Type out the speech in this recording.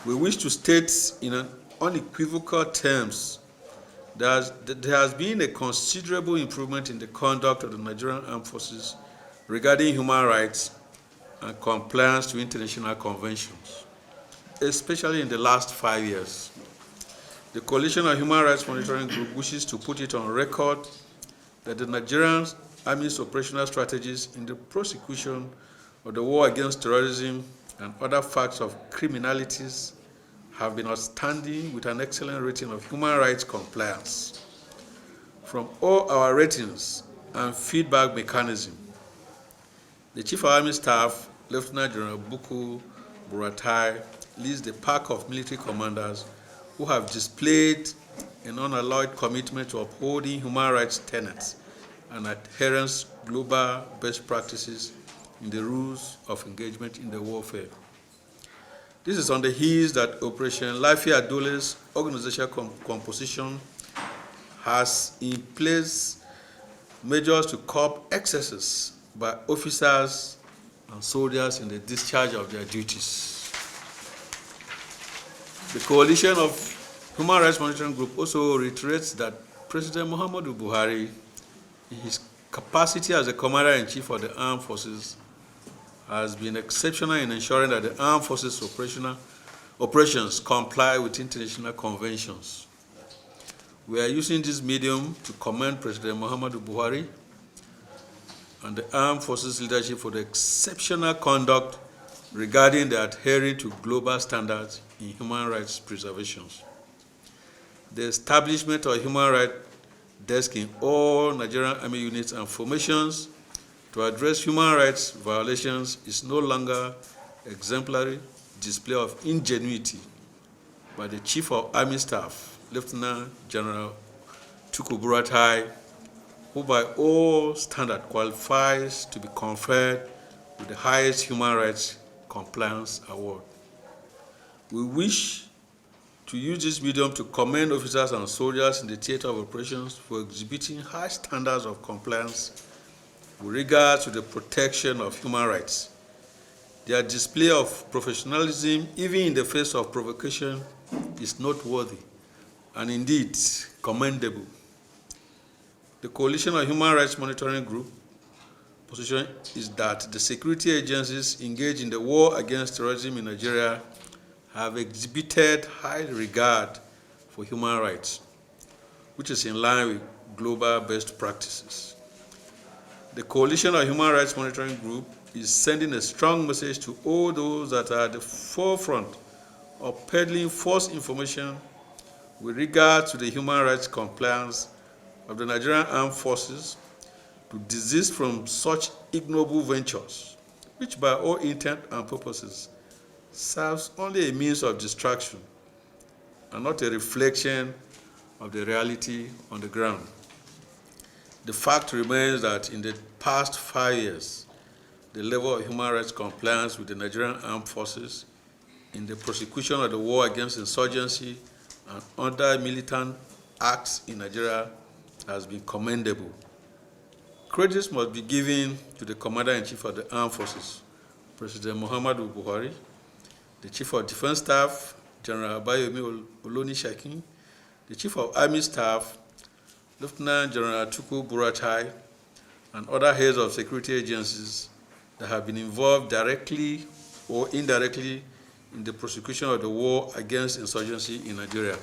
We wish to state in an unequivocal terms that there has been a considerable improvement in the conduct of the Nigerian Armed Forces regarding human rights and compliance to international conventions, especially in the last 5 years. The Coalition of Human Rights Monitoring Group wishes to put it on record that the Nigerian Army's operational strategies in the prosecution of the war against terrorism and other facts of criminalities have been outstanding, with an excellent rating of human rights compliance. From all our ratings and feedback mechanism, the Chief of Army Staff, Lieutenant General Tukur Buratai, leads the pack of military commanders who have displayed an unalloyed commitment to upholding human rights tenets and adherence to global best practices in the rules of engagement in the warfare. This is on the heels that Operation Lafia Dole's organizational composition has in place measures to curb excesses by officers and soldiers in the discharge of their duties. The Coalition of Human Rights Monitoring Group also reiterates that President Muhammadu Buhari, in his capacity as the Commander-in-Chief of the Armed Forces, has been exceptional in ensuring that the Armed Forces operations comply with international conventions. We are using this medium to commend President Muhammadu Buhari and the Armed Forces leadership for the exceptional conduct regarding the adhering to global standards in human rights preservation. The establishment of a human rights desk in all Nigerian Army units and formations to address human rights violations is no longer exemplary display of ingenuity by the Chief of Army Staff, Lieutenant General Tukur Buratai, who by all standards qualifies to be conferred with the highest human rights compliance award. We wish to use this medium to commend officers and soldiers in the theater of operations for exhibiting high standards of compliance with regard to the protection of human rights. Their display of professionalism, even in the face of provocation, is noteworthy and indeed commendable. The Coalition of Human Rights Monitoring Group position is that the security agencies engaged in the war against terrorism in Nigeria have exhibited high regard for human rights, which is in line with global best practices. The Coalition of Human Rights Monitoring Group is sending a strong message to all those that are at the forefront of peddling false information with regard to the human rights compliance of the Nigerian Armed Forces to desist from such ignoble ventures, which by all intent and purposes serves only a means of distraction and not a reflection of the reality on the ground. The fact remains that in the past 5 years, the level of human rights compliance with the Nigerian Armed Forces in the prosecution of the war against insurgency and other militant acts in Nigeria has been commendable. Credit must be given to the Commander-in-Chief of the Armed Forces, President Muhammadu Buhari, the Chief of Defense Staff, General Abayomi Olonishakin, the Chief of Army Staff, Lieutenant General Tukur Buratai, and other heads of security agencies that have been involved directly or indirectly in the prosecution of the war against insurgency in Nigeria.